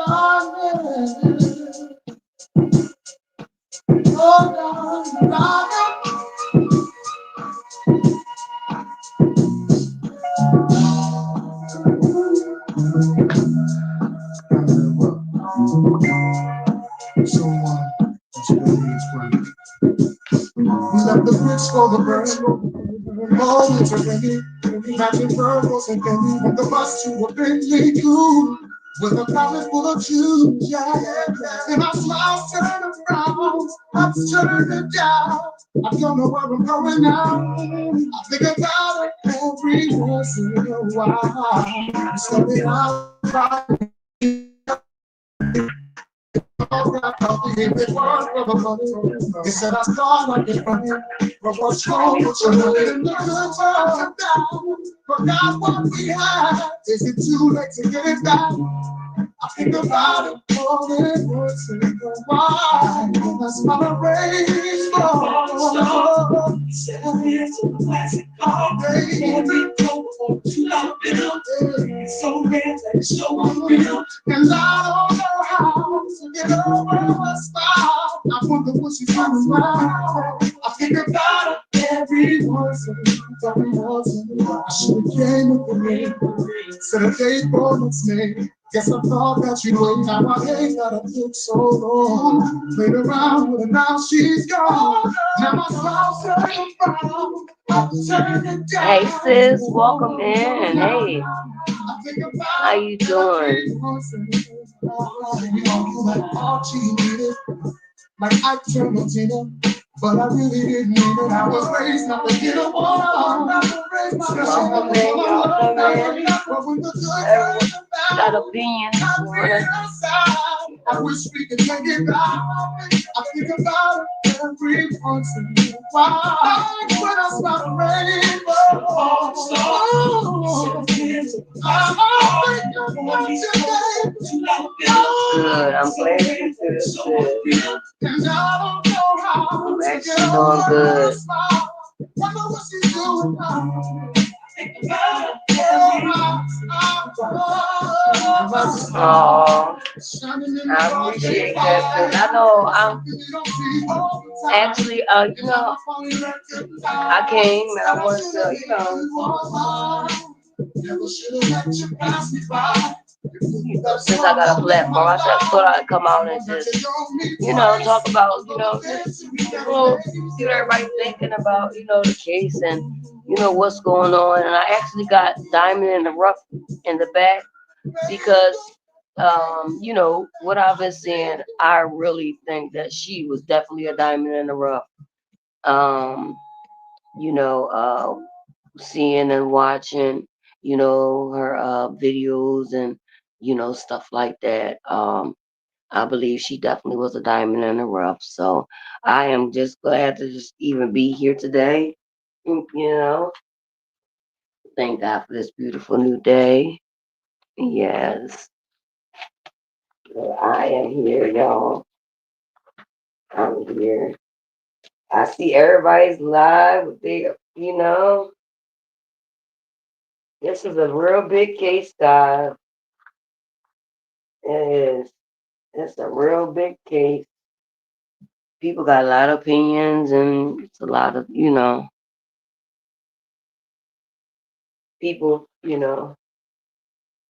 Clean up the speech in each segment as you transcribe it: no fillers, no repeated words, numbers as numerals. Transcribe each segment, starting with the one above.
We left the bridge for the bird. Oh, it's a rainy. Magic purples and candy. On the bus to a Bentley Cool. With a pocket full of juice, yeah, yeah. And my smiles turn around, ups turn down. I don't know where I'm going now. I think about it every once in a while. Stepping out, he said I saw like it from him, but what's wrong with you? In the good times and down, forgot what we had. Is it too late to get it back? I think about it more than once in a while. That's my rainbow. 7 years of classic all day. Every cold you love built. It's so rare that it's so unreal. And I don't know how to get over my smile. I wonder what she's coming now. I think about it every once in a while. I should have came with the ring. Set a date for next May. Guess I thought that you'd wait. Now I hate that I took so long. Played around with her, now she's gone. Now my smile's turning brown. I'm turning down. Hey sis, welcome in. Hey, how you doing? Like I turned on Tina, but I really didn't mean it. I was raised not to get a one. Welcome in, welcome in. Everyone got opinions this morning. I wish we could take it back. I think about it every once in a while. When I smell the rainbow, Good, I'm glad you're good, sis. and I don't know how I'm to actually get doing over her good. smile. Wonder what she's doing now. Oh, I appreciate that, sis. I know I'm actually, I came and I wanted to, since I got a platform, thought I'd come out and just, talk about, just, get everybody thinking about, the case and, what's going on. And I actually got Diamond in the Rough in the back because, what I've been seeing, I really think that she was definitely a diamond in the rough. Um, you know, seeing and watching, her videos and, stuff like that. I believe she definitely was a diamond in the rough. So I am just glad to just even be here today. You know, thank God for this beautiful new day. Yes, I am here, y'all. I'm here. I see everybody's live. This is a real big case, guys. It is. It's a real big case. People got a lot of opinions, and it's a lot of, people,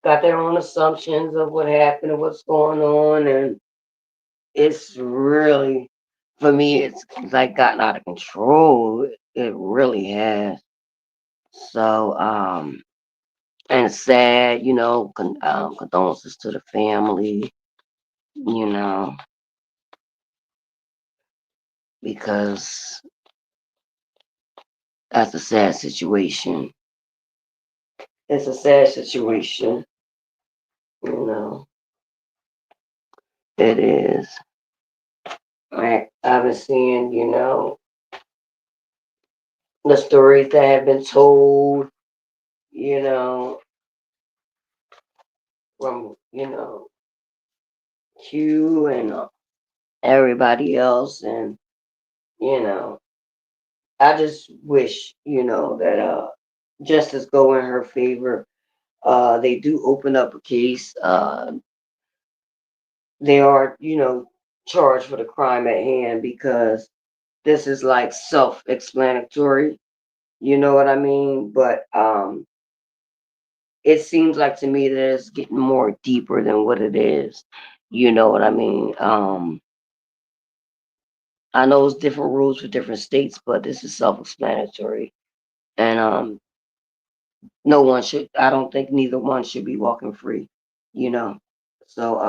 got their own assumptions of what happened and what's going on. And it's really, for me, it's like gotten out of control. It really has. So, and it's sad, condolences to the family, you know, because that's a sad situation. It's a sad situation, you know. It is. I've been seeing, the stories that have been told, you know, from, Q and everybody else. And, you know, I just wish, that justice go in her favor. They do open up a case. they are, charged for the crime at hand because this is like self-explanatory. You know what I mean? But it seems like to me that it's getting more deeper than what it is. You know what I mean? I know it's different rules for different states, but this is self-explanatory. And no one should. I don't think neither one should be walking free. You know. So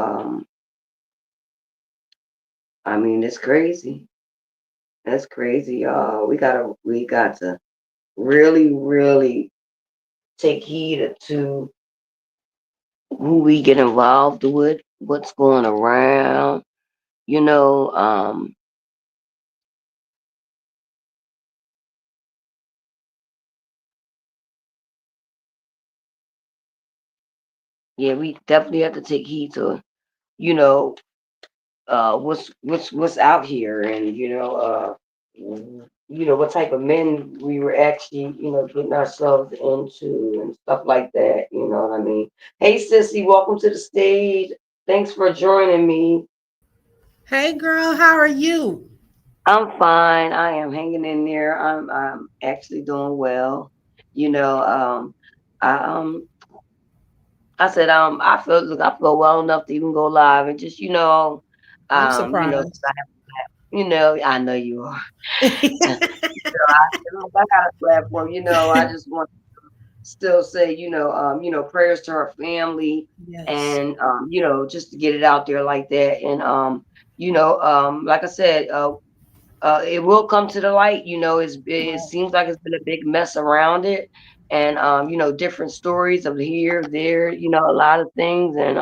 I mean, it's crazy. That's crazy, y'all. We got to really, really take heed to who we get involved with, what's going around. You know, yeah, we definitely have to take heed to, you know, what's out here, and what type of men we were actually, getting ourselves into and stuff like that. You know what I mean? Hey, sissy, welcome to the stage. Thanks for joining me. Hey girl, how are you? I'm fine. I am hanging in there. I'm actually doing well. You know, I I said I feel well enough to even go live and just I'm um, you know, 'cause surprised. I, I know you are. I got a platform. I just want to still say, prayers to her family, Yes. and just to get it out there like that. And like I said, it will come to the light. It Right. seems like it's been a big mess around it, and different stories of here, there, a lot of things, and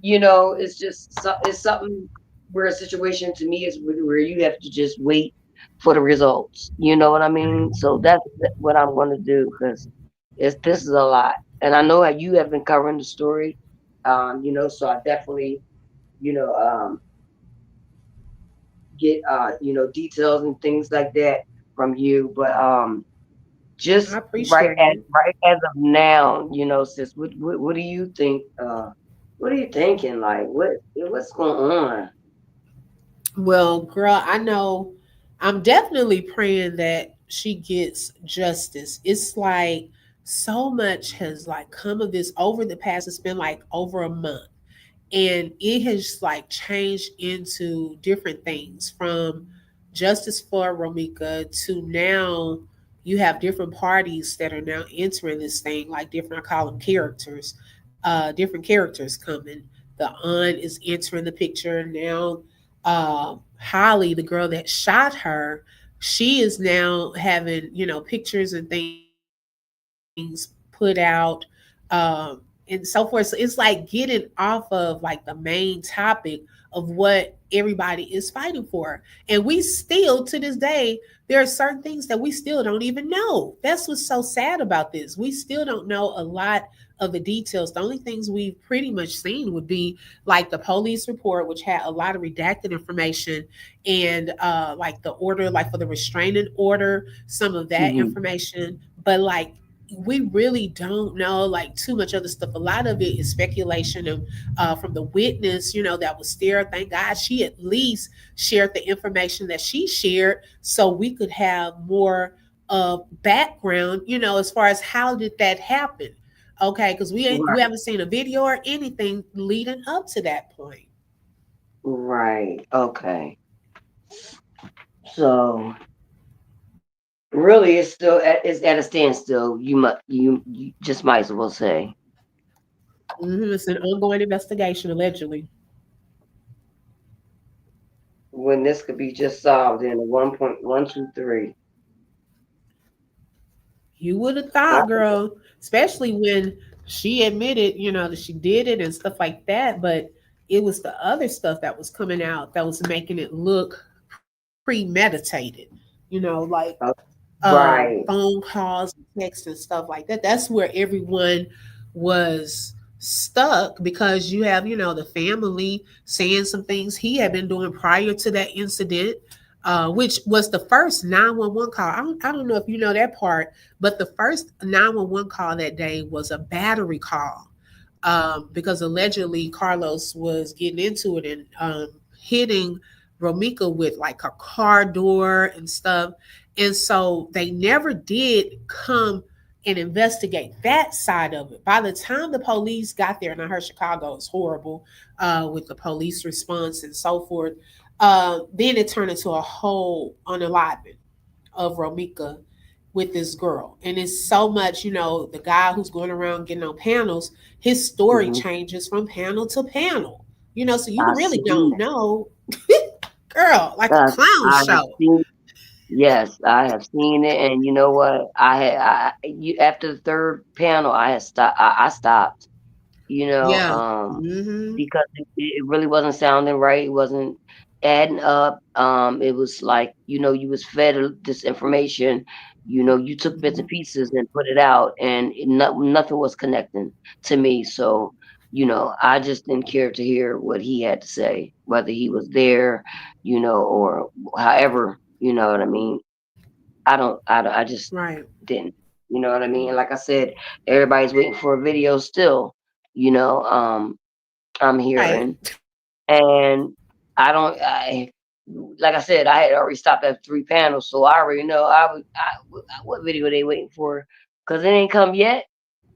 it's something where a situation to me is where you have to just wait for the results. You know what I mean? So that's what I'm going to do, because this is a lot, and I know how you have been covering the story. So I definitely you know um get details and things like that from you, but I just appreciate it. right as of now, sis, what do you think? What are you thinking? Like, what's going on? Well, girl, I know I'm definitely praying that she gets justice. It's like so much has like come of this over the past. It's been like over a month. And it has like changed into different things from justice for Romeca to now you have different parties that are now entering this thing, like different, I call them characters, different characters coming. The aunt is entering the picture now. Holly, the girl that shot her, she is now having, pictures and things put out, and so forth. So it's like getting off of like the main topic of what everybody is fighting for. And we still, to this day, there are certain things that we still don't even know. That's what's so sad about this. We still don't know a lot of the details. The only things we've pretty much seen would be like the police report, which had a lot of redacted information, and like the order, like for the restraining order, some of that Hmm. information. But like we really don't know like too much other stuff. A lot of it is speculation of from the witness, that was there. Thank God she at least shared the information that she shared, so we could have more background, as far as how did that happen. Okay, because we Right, haven't seen a video or anything leading up to that point. right, okay. So really, it's at a standstill. You just might as well say, It's an ongoing investigation, allegedly. when this could be just solved in a 1.123. You would have I, thought, girl, especially when she admitted, that she did it and stuff like that. But it was the other stuff that was coming out that was making it look premeditated, like uh, right. phone calls, texts, and stuff like that. That's where everyone was stuck because you have, the family saying some things he had been doing prior to that incident, which was the first 911 call. I don't know if you know that part, but the first 911 call that day was a battery call. because allegedly Carlos was getting into it and hitting Romeca with like a car door and stuff. And so they never did come and investigate that side of it. By the time the police got there, and I heard Chicago is horrible with the police response and so forth, then it turned into a whole unaliving of Romeca with this girl. And it's so much, the guy who's going around getting on panels, his story Hmm. changes from panel to panel. So you I really seen don't it. know, girl, like a Yes, clown I have show. seen. Yes, I have seen it, and you know what? After the third panel, I had stopped. I stopped. You know, Yeah. Hmm. because it really wasn't sounding right. It wasn't adding up. It was like, you was fed this information. You took bits and pieces and put it out, and nothing was connecting to me. So, I just didn't care to hear what he had to say, whether he was there, or however. You know what I mean? I just Right. didn't. You know what I mean? And like I said, everybody's waiting for a video still. You know, I'm Right. hearing, and I don't. Like I said, I had already stopped at 3 panels, so I already know what video they waiting for, because it ain't come yet,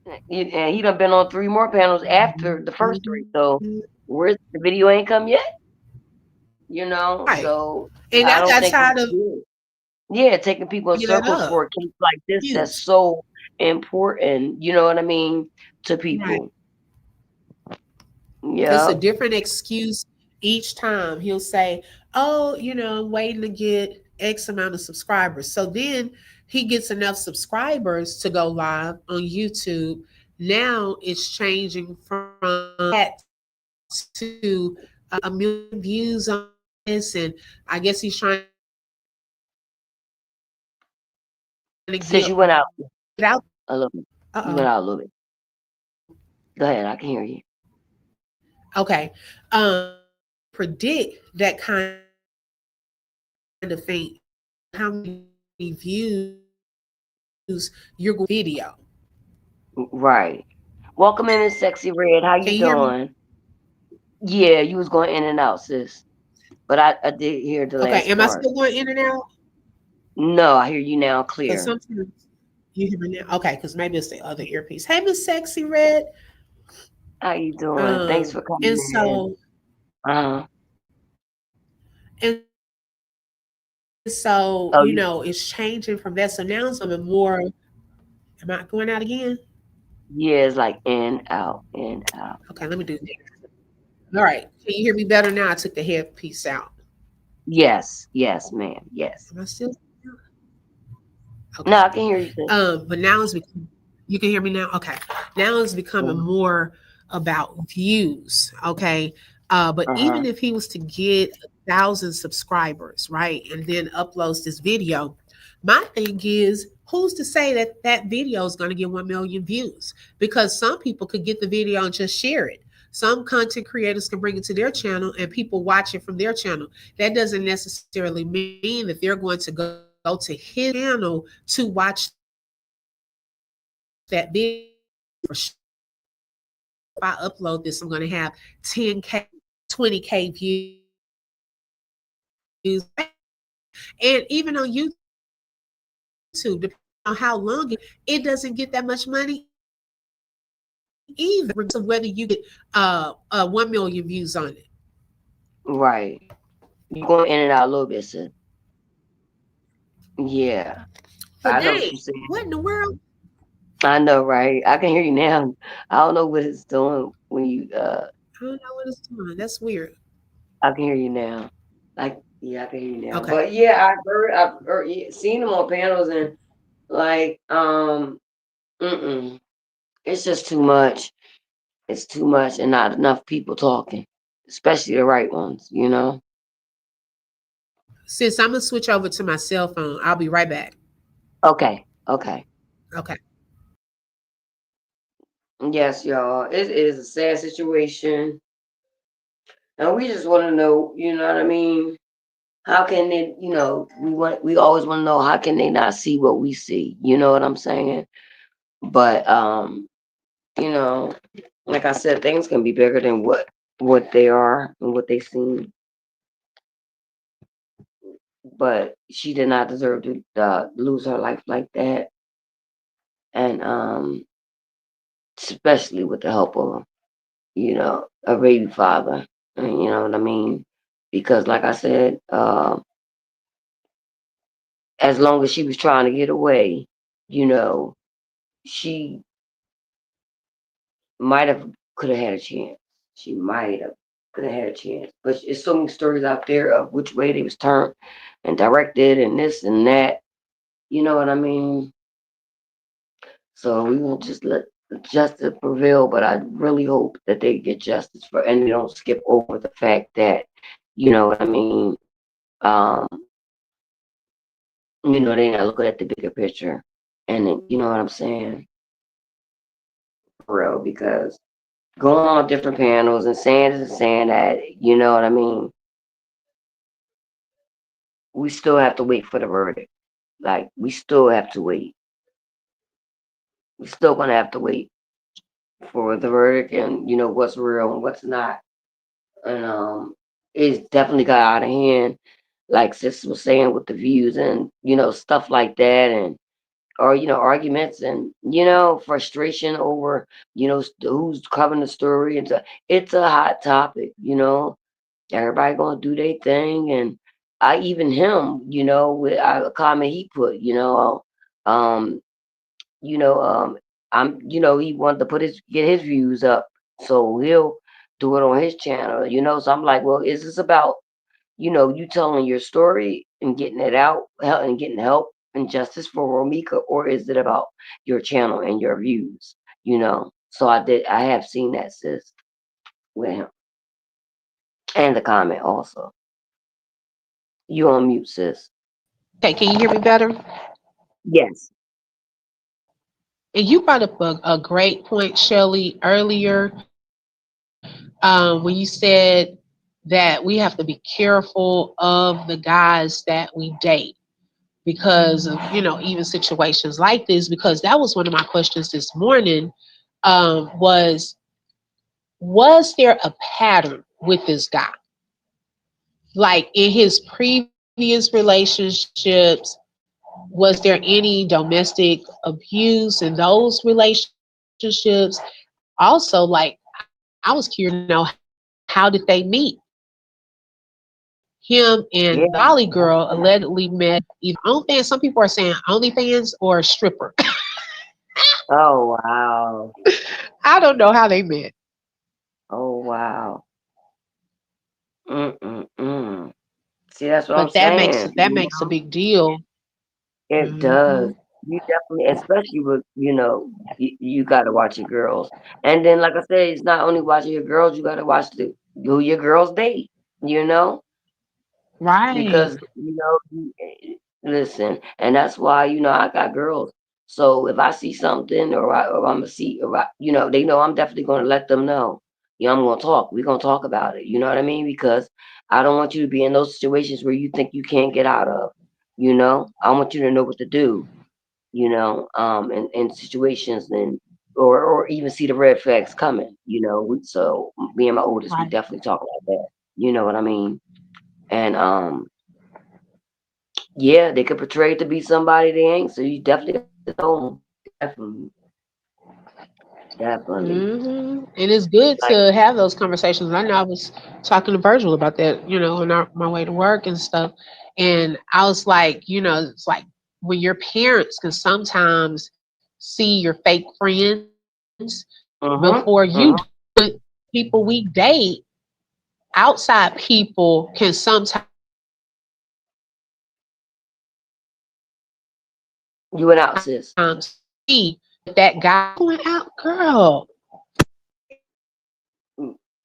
and he done been on 3 more panels after the first three. So Mhm. where's the video ain't come yet? Right. So And I I don't got think it's tired of good. Yeah, taking people in bringing that circles up. for a case like this that's Views. so important. You know what I mean, to Right. people. It's a Yeah. different excuse each time. He'll say, "Oh, I'm waiting to get X amount of subscribers." So then he gets enough subscribers to go live on YouTube. Now it's changing from that to a million views on this, and I guess he's trying to get Since you it went out out. a little bit, Uh oh. you went out a little bit. Go ahead, I can hear you. Okay. Predict that kind of thing. How many views you're going to video. Right. Welcome in, Miss Sexy Red. How Can you you hear me? doing? Yeah, you was going in and out, sis. But I did hear the Okay. last Am I part. still going in and out? No, I hear you now Because clear. sometimes you hear me now. Okay. Because maybe it's the other earpiece. Hey, Miss Sexy Red. How you doing? Thanks for coming And in. so Uh-huh. and so it's changing from Oh, that. So now it's becoming more. Am I going out again? yeah, it's like in, out, in, out. Okay. Let me do this. All right. Can you hear me better now? I took the headpiece out. Yes, yes, ma'am. Yes. Am I still? No, Okay. I can hear you, sis. But now it's becoming, you can hear me now? Okay. Now it's becoming Mhm. more about views. Okay. But Uh-huh. even if he was to get 1,000 subscribers, right, and then uploads this video, my thing is, who's to say that that video is going to get 1 million views? Because some people could get the video and just share it. Some content creators can bring it to their channel and people watch it from their channel. That doesn't necessarily mean that they're going to go to his channel to watch that video. So if I upload this, I'm going to have 10K, 20K views. And even on YouTube, depending on how long it is, it doesn't get that much money either, regardless of whether you get 1 million views on it. Right. You going in and out a little bit, sis. Yeah. But I know dang, what you're saying. what in the world? I know, right? I can hear you now. I don't know what it's doing when you I don't know what it's doing. That's weird. I can hear you now. Like, yeah, I can hear you now. Okay. But yeah, I've heard, yeah, seen them on panels, and like, it's just too much. It's too much, and not enough people talking, especially the right ones. Sis, I'm gonna switch over to my cell phone. I'll be right back. Okay, okay. Okay. Yes, y'all. It is a sad situation, and we just want to know. You know what I mean? How can they? We always want to know, how can they not see what we see? You know what I'm saying? But you know. Like I said, things can be bigger than what they are and what they seem. But she did not deserve to lose her life like that, and especially with the help of a baby father. And you know what I mean? Because like I said, as long as she was trying to get away, you know, she might have could have had a chance. She might have could have had a chance. But it's so many stories out there of which way they was turned and directed and this and that. You know what I mean? So we won't just let justice prevail, but I really hope that they get justice for and they don't skip over the fact that, you know what I mean, um, they not looking at the bigger picture. And then, you know what I'm saying? For real, because going on different panels and saying this and saying that, you know what I mean, we still have to wait for the verdict. Like we still have to wait. We're still gonna have to wait for the verdict and what's real and what's not. And it's definitely got out of hand, like sis was saying with the views and stuff like that, and or arguments and frustration over who's covering the story, and it's a hot topic. Everybody gonna do their thing, and I even him, with a comment he put, um, you know, um, he wanted to get his views up, so he'll do it on his channel, So I'm like, well, is this about, you telling your story and getting it out and getting help and justice for Romeca, or is it about your channel and your views, So I have seen that, sis, with him, and the comment also. You on mute, sis. Okay, can you hear me better? Yes. And you brought up a great point, Shelley, earlier, when you said that we have to be careful of the guys that we date because of, even situations like this, because that was one of my questions this morning, was there a pattern with this guy? Like in his previous relationships, was there any domestic abuse in those relationships? Also, like, I was curious to know, how did they meet? Him and Yeah. Valley Girl allegedly met either OnlyFans, some people are saying OnlyFans, or a stripper. Oh wow. I don't know how they met, Oh wow. Mm-mm-mm. See, that's what I'm but that makes saying. that makes a big deal. It Hmm. does. You definitely, especially with, you got to watch your girls. And then, like I said, it's not only watching your girls, you got to watch who your girls date, you know? Right, Because listen, and that's why I got girls. So if I see something, or I'm gonna see, they know I'm definitely gonna let them know. I'm gonna talk. We're gonna talk about it. You know what I mean? Because I don't want you to be in those situations where you think you can't get out of. I want you to know what to do. In situations, and or even see the red flags coming. So me and my oldest, we right. definitely talk like that. You know what I mean? And yeah, they could portray to be somebody they ain't. So you definitely got to know 'em. Definitely, definitely. And it's good Like, to have those conversations. I know I was talking to Virgil about that, on my way to work and stuff. And I was like, it's like when your parents can sometimes see your fake friends before you do it, people we date, outside people can sometimes see that guy you went out, sis. going out, girl.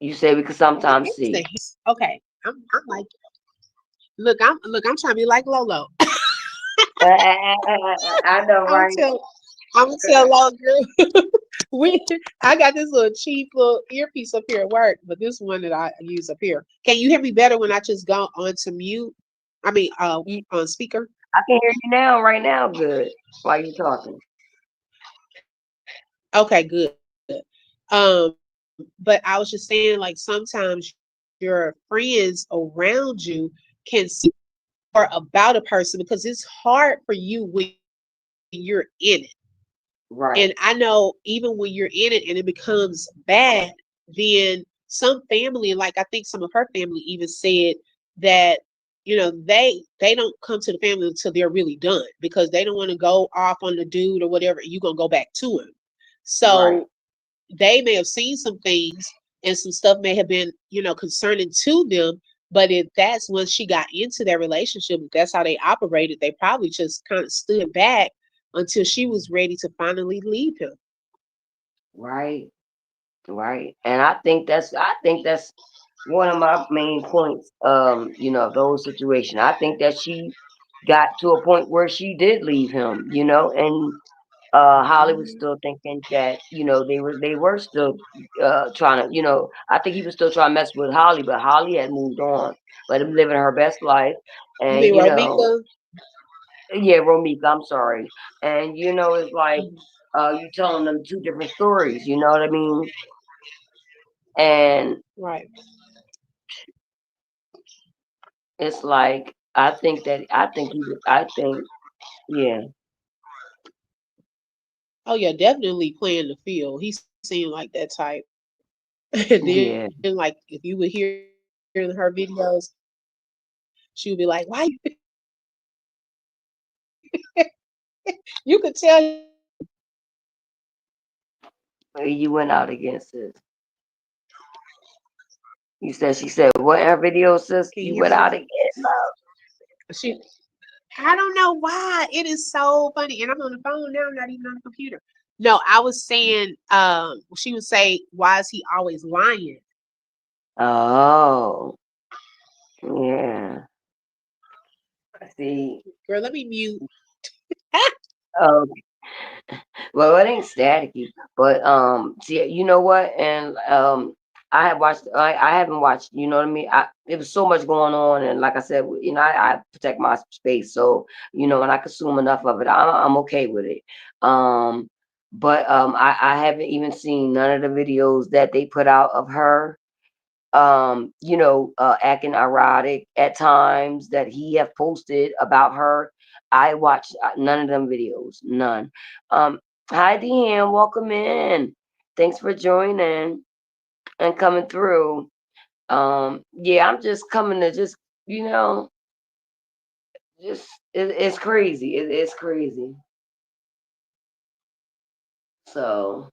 You say we could sometimes Here's see. the okay. I'm like, look, I'm trying to be like Lolo. I know, I'm right? tell I'm gonna tell Lolo, girl. we I got this little cheap little earpiece up here at work, but this one that I use up here. Can you hear me better when I just go onto mute? I mean, You, on speaker. I can hear you now, right now, good. While you talking. Okay, good. Um, but I was just saying, like, sometimes your friends around you can see more about a person because it's hard for you when you're in it. And I Right, know even when you're in it and it becomes bad, then some family, like I think some of her family even said that, they don't come to the family until they're really done because they don't want to go off on the dude or whatever, and you're gonna go back to him. right, So they may have seen some things and some stuff may have been, concerning to them. But if that's when she got into their relationship, if that's how they operated, they probably just kind of stood back until she was ready to finally leave him. right, right. And I think that's one of my main points. Of those situations. I think that she got to a point where she did leave him. And Holly was Mhm. still thinking that they were still trying to. I think he was still trying to mess with Holly, but Holly had moved on, but living her best life, You and mean Romeca? yeah, Romeca, I'm sorry. And it's like you telling them two different stories, you know what I mean? And Right. it's like I think yeah, Oh yeah, definitely playing the field. He seemed like that type. And then like yeah. if you would hear in her videos, she would be like, "Why you?" You could tell he was playing. You went out against this. She said what in her video, sis? Can you You hear went me out now? again. She. I don't know why. It is so funny, and I'm on the phone now. I'm not even on the computer. No, I was saying. She would say, "Why is he always lying?" Oh, yeah. See, Girl, let me mute. oh, well, it ain't staticky, but see, you know what? And I haven't watched. You know what I mean? There was so much going on, and like I said, I protect my space, so when I consume enough of it, I'm okay with it. Um, but I haven't even seen none of the videos that they put out of her acting erotic at times that he have posted about her. I watched none of them videos, none. Um, Hi, Deanne, welcome in. Thanks for joining and coming through. Yeah, I'm just coming to just, you know, just it's crazy. It's crazy. So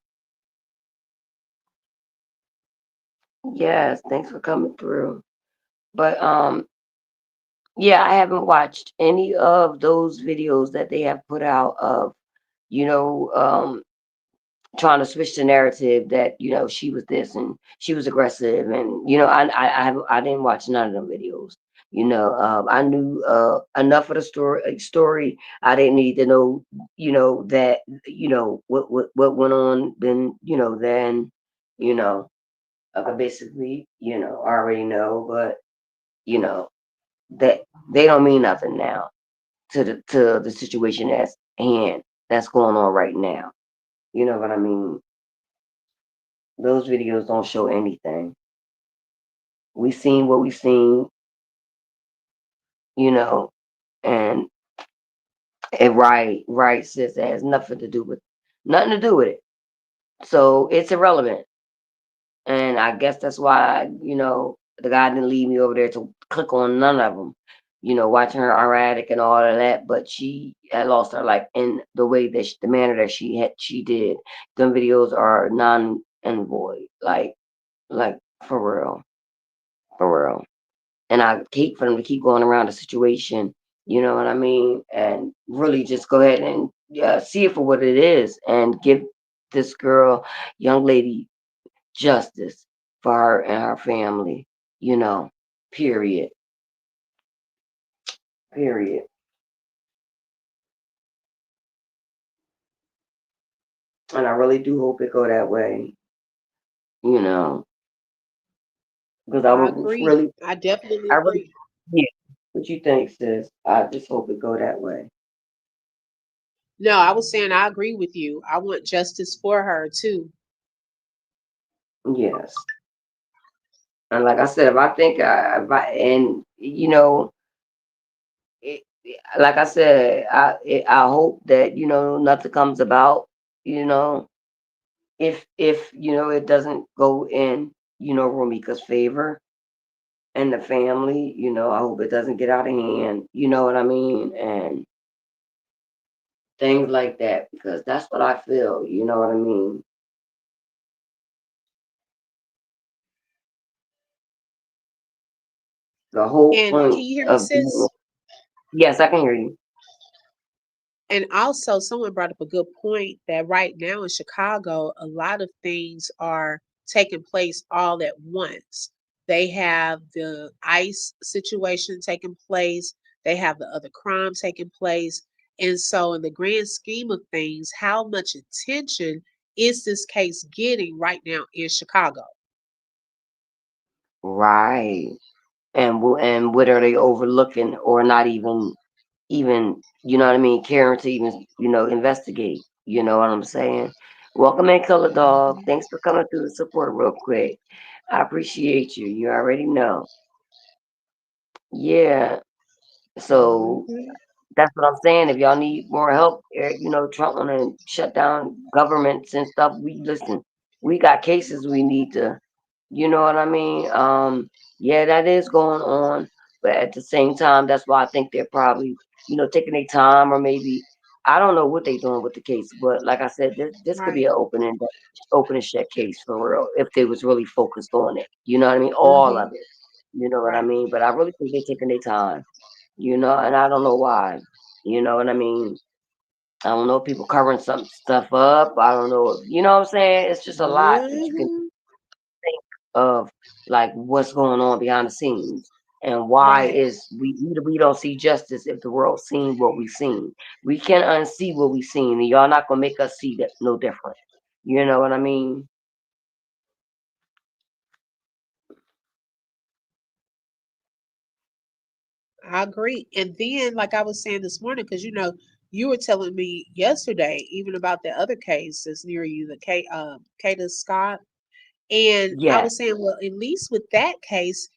yes, thanks for coming through. But yeah, I haven't watched any of those videos that they have put out of you know, trying to switch the narrative that she was this and she was aggressive, and I didn't watch none of them videos. I knew enough of the story. I didn't need to know, that what went on. Then you know I could basically already know, but you know that they don't mean nothing now to the situation that's hand that's going on right now. You know what I mean? Those videos don't show anything. We seen what we seen, you know, and right, sis, it has nothing to do with it. So it's irrelevant. And I guess that's why, the guy didn't leave me over there to click on none of them. Watching her erratic and all of that, but she had lost her life in the way that the manner that she did. Them videos are non and void, like for real, for real. And I hate for them to keep going around the situation. You know what I mean? And really just go ahead and see it for what it is and give this girl, young lady, justice for her and her family. You know, period. Period. And I really do hope it go that way. You know, because I I would agree. really, I definitely I really, agree. yeah. What you think, sis? I just hope it go that way. No, I was saying I agree with you. I want justice for her too. Yes. And like I said, if I think, if I, and you know, it, like I said, I hope that nothing comes about. You know, if it doesn't go in Romeca's favor and the family. I hope it doesn't get out of hand. You know what I mean? And things like that because that's what I feel. You know what I mean? The whole And can point you hear me, of sis? being, yes, I can hear you. And also, someone brought up a good point that right now in Chicago, a lot of things are taking place all at once. They have the ICE situation taking place, they have the other crime taking place. And so, in the grand scheme of things, how much attention is this case getting right now in Chicago? Right. And what are they overlooking or not even what I mean, caring to even investigate. You know what I'm saying? Welcome in, Color Dog. Mhm. Thanks for coming through the support real quick. I appreciate you. You already know. Yeah. So Mhm. that's what I'm saying. If y'all need more help, Trump want to shut down governments and stuff. We listen. We got cases we need to. You know what I mean? Yeah, that is going on, but at the same time, that's why I think they're probably taking their time, or maybe I don't know what they're doing with the case. But like I said, this could be Right. an open and shut case for real if they was really focused on it. You know what I mean? All Hmm. of it. You know what I Right. mean? But I really think they're taking their time. And I don't know why. You know what I mean? I don't know if people covering some stuff up. I don't know. You know what I'm saying? It's just a lot that you can Hmm. think of, like what's going on behind the scenes and why Right. is we don't see justice if the world seen what we seen. We can unsee what we seen, and y'all not gonna make us see that no different. You know what I mean? I agree. And then, like I was saying this morning, because you were telling me yesterday, even about the other case that's near you, the Kata Scott. And I Yes, was saying, well, at least with that case,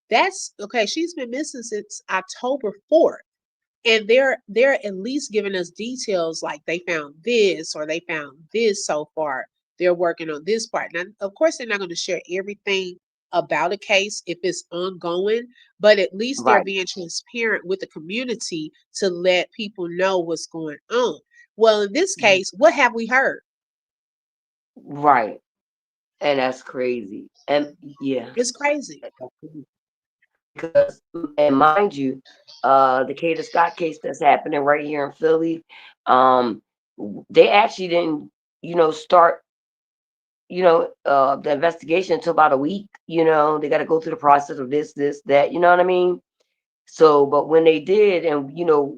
that's okay. She's been missing since October 4th, and they're at least giving us details like they found this or they found this so far. They're working on this part. Now, of course, they're not going to share everything about a case if it's ongoing, but at least they're right, being transparent with the community to let people know what's going on. Well, in this case, what have we heard? right, and that's crazy. And yeah, It's crazy. because and mind you, the Kata Scott case that's happening right here in Philly, um, they actually didn't, start, the investigation until about a week. They got to go through the process of this, that. You know what I mean? So, but when they did, and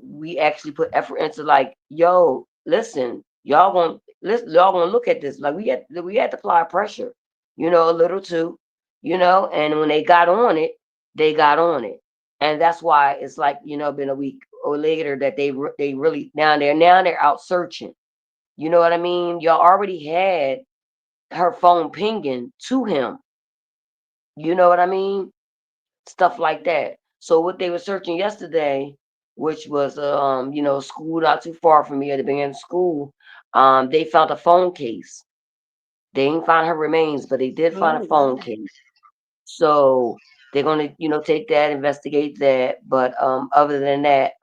we actually put effort into like, yo, listen, y'all gonna look at this. Like we had to apply pressure, a little too, and when they got on it, they got on it, and that's why it's like been a week or later that they really now they're out searching. You know what I mean? Y'all already had her phone pinging to him. You know what I mean? Stuff like that. So what they were searching yesterday, which was school not too far from me at the beginning of school, they found a phone case. They didn't find her remains, but they did find a Oh, phone wow. case. So they're gonna, take that, investigate that. But other than that,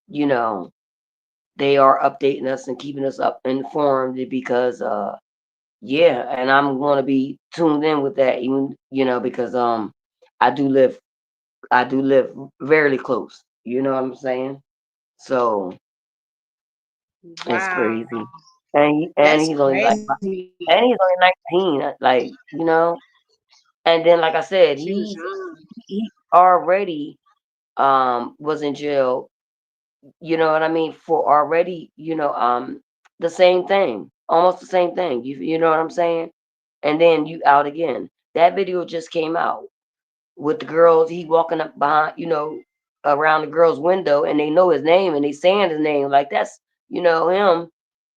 you know, they are updating us and keeping us up informed because yeah, and I'm gonna be tuned in with that even, because I do live I do live very close. You know what I'm saying? So it's Wow. crazy. And That's he's only like crazy. and he's only 19, like, and then like I She said, was young. he already was in jail, you know what I mean, for already, the same thing. Almost the same thing. You know what I'm saying? And then you out again. That video just came out with the girls. He walking up behind, around the girl's window, and they know his name, and they saying his name like that's, him,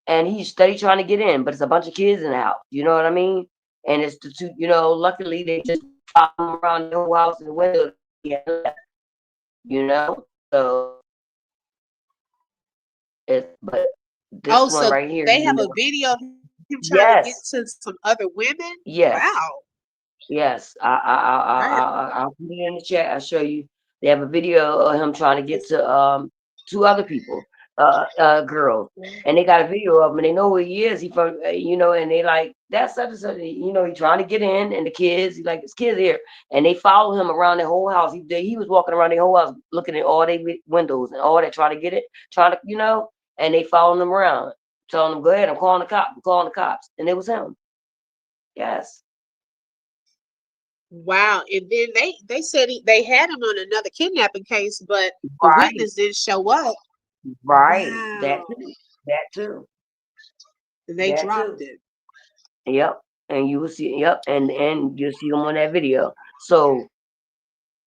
and he's steady trying to get in, but it's a bunch of kids in the house. You know what I mean? And it's the two, luckily they just followed him around the whole house in the window. He had left, so but this Oh, one so right here, they have a video of him trying to get to yes, some other women? Wow. yes. Yes, I'll put it in the chat. I'll show you. They have a video of him trying to get to two other people, girls, and they got a video of him. And they know who he is. He from and they like that's such and such. He trying to get in, and the kids, he like his kids here, and they follow him around the whole house. He was walking around the whole house, looking at all their windows and all that, trying to get it, trying to and they following him around, telling him, "Go ahead, I'm calling the cops. I'm calling the cops," and it was him. Yes. Wow. And then they said they had him on another kidnapping case, but the Right. witness didn't show up. Right. That Wow. too. That too. And they That dropped too. it. Yep. And you will see. Yep. And you'll see them on that video. So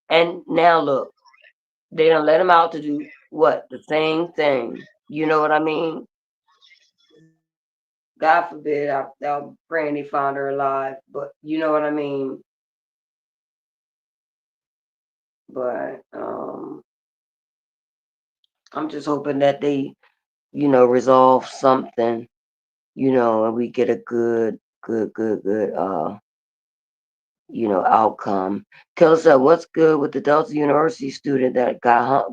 and now look, they don't let him out to do what the same thing. You know what I mean? God forbid. I'm praying they found her alive. But you know what I mean. But I'm just hoping that they resolve something. And we get a good outcome. Tell us what's good with the Delta University student that got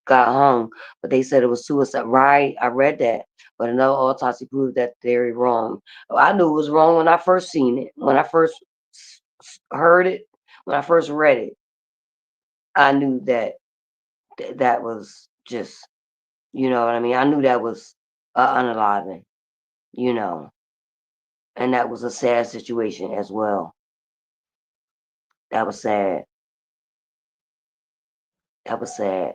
hung, but they said it was suicide. Right, I read that, but another autopsy proved that theory wrong. I knew it was wrong when I first seen it, when I first heard it, when I first read it. I knew that that was just, you know what I mean. I knew that was unaliving, you know, and that was a sad situation as well. That was sad. That was sad.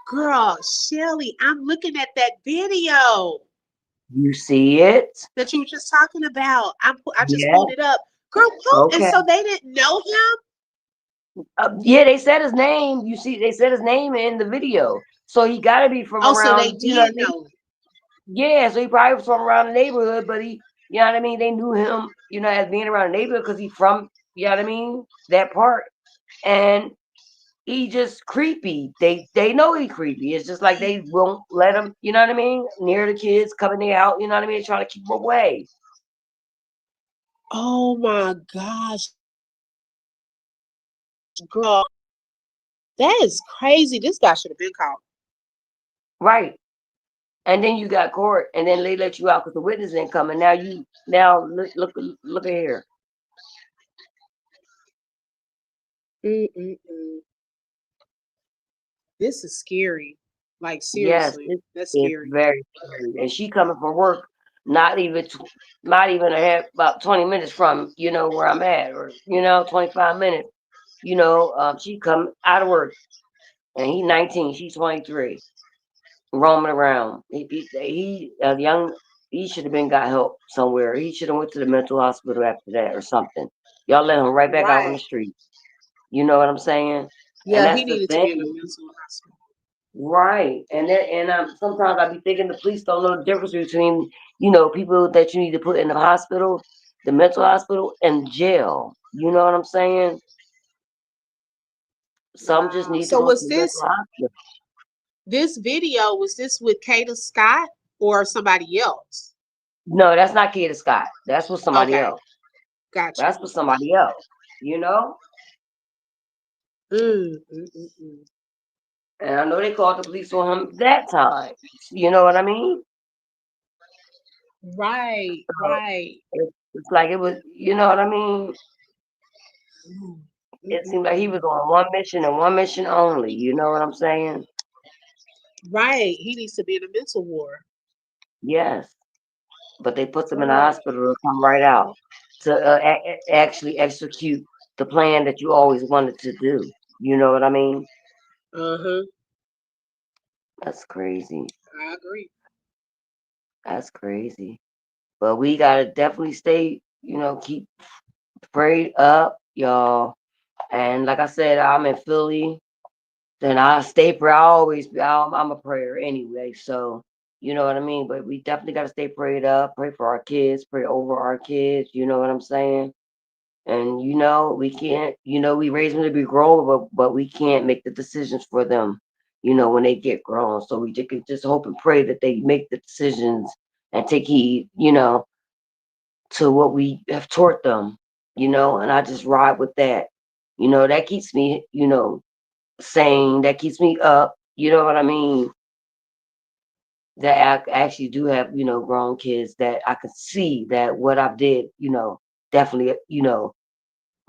Girl, Shelly, I'm looking at that video You see it? that you were just talking about. I just Yeah. pulled it up. Girl, who? And Okay. so they didn't know him? Yeah, they said his name. You see, they said his name in the video. So he got to be from Oh, so they around, did know him. yeah. So he probably was from around the neighborhood, but you know what I mean? They knew him, as being around the neighborhood because he from, you know what I mean? That part. And he just creepy. They know he creepy. It's just like they won't let him, you know what I mean? Near the kids coming there out, you know what I mean? Trying to keep him away. Oh my gosh, girl. That is crazy. This guy should have been caught. Right. And then you got court, and then they let you out because the witness didn't come. And now look at here. Mm-mm-mm. This is scary. Like, Yes, seriously, that's it's scary. very scary. And she coming from work, not even not even a half, about 20 minutes from where I'm at, or 25 minutes. She come out of work, and he 19, she's 23, roaming around. Young. He should have been got help somewhere. He should have went to the mental hospital after that or something. Y'all let him right back out on the Right. street. You know what I'm saying? And Yeah, he that's the needed to be in a thing. mental hospital. Right. And sometimes I be thinking the police don't know the difference between, people that you need to put in the hospital, the mental hospital, and jail. You know what I'm saying? Some just Wow. need to So go to was the mental hospital. this video, was this with Kata Scott or somebody else? No, that's not Kid Scott. That's with somebody Okay, else. gotcha. That's with somebody else. You know? Mm. And I know they called the police on him that time. You know what I mean? Right, So right. it's like it was, you know what I mean? Mm, It seemed like he was mm. on one mission and one mission only. You know what I'm saying? Right, he needs to be in a mental ward. Yes. But they put them in the Girl. hospital to come right out to actually execute the plan that you always wanted to do. You know what I mean? Uh-huh. That's crazy. I agree. That's crazy. But we gotta definitely stay, keep prayed up, y'all. And like I said, I'm in Philly. Then I stay prayer. I always be. I'm a prayer anyway. So you know what I mean. But we definitely gotta stay prayed up. Pray for our kids. Pray over our kids. You know what I'm saying? And we can't. We raise them to be grown, but we can't make the decisions for them. When they get grown, so we just can just hope and pray that they make the decisions and take heed. To what we have taught them. And I just ride with that. That keeps me. Sane. That keeps me up. You know what I mean? That I actually do have, grown kids that I could see that what I did, definitely,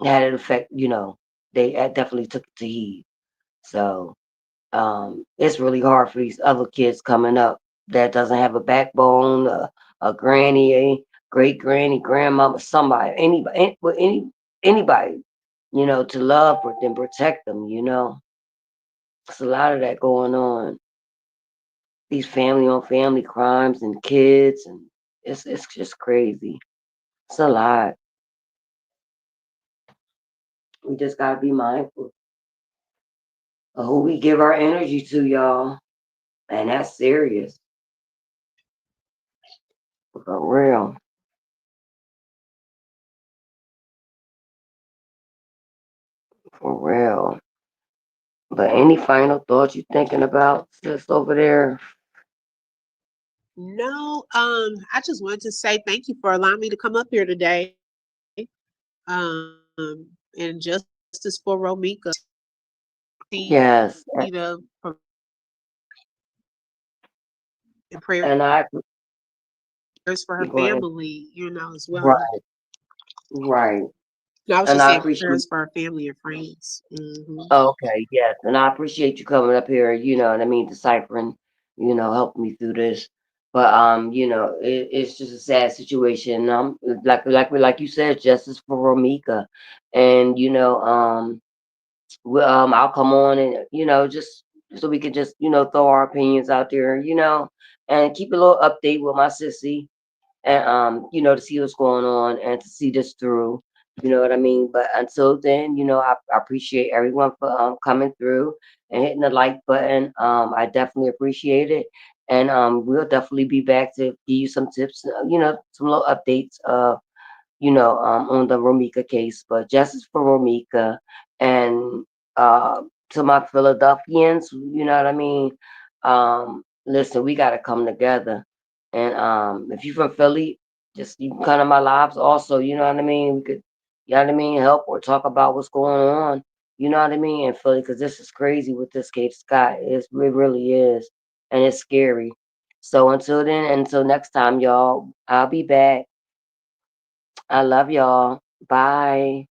had an effect, they definitely took it to heed. So it's really hard for these other kids coming up that doesn't have a backbone, a granny, a great granny, grandmama, somebody, anybody, to love and protect them. It's a lot of that going on. These family on family crimes and kids, and it's just crazy. It's a lot. We just gotta be mindful of who we give our energy to, y'all. And that's serious. For real. For real. But any final thoughts you thinking about, sis, over there? No, I just wanted to say thank you for allowing me to come up here today. And justice for Romeca. Yes. And prayers And for her I family, as go ahead. well. Right, right. No, I was just saying And I prayers for appreciate her family and friends. okay, yes. And I appreciate you coming up here, what I mean, deciphering, helping me through this. But it's just a sad situation. Like you said, justice for Romeca. And I'll come on and just so we can just throw our opinions out there, and keep a little update with my sissy, and to see what's going on and to see this through. You know what I mean? But until then, I appreciate everyone for coming through and hitting the like button. I definitely appreciate it. And we'll definitely be back to give you some tips, some little updates on the Romeca case. But justice for Romeca, and to my Philadelphians, you know what I mean. Listen, we got to come together. And if you're from Philly, just you can come to my lives. Also, you know what I mean. We could, help or talk about what's going on. You know what I mean in Philly, because this is crazy with this case, Scott. It really is, and it's scary. So until then, until next time, y'all, I'll be back. I love y'all. Bye.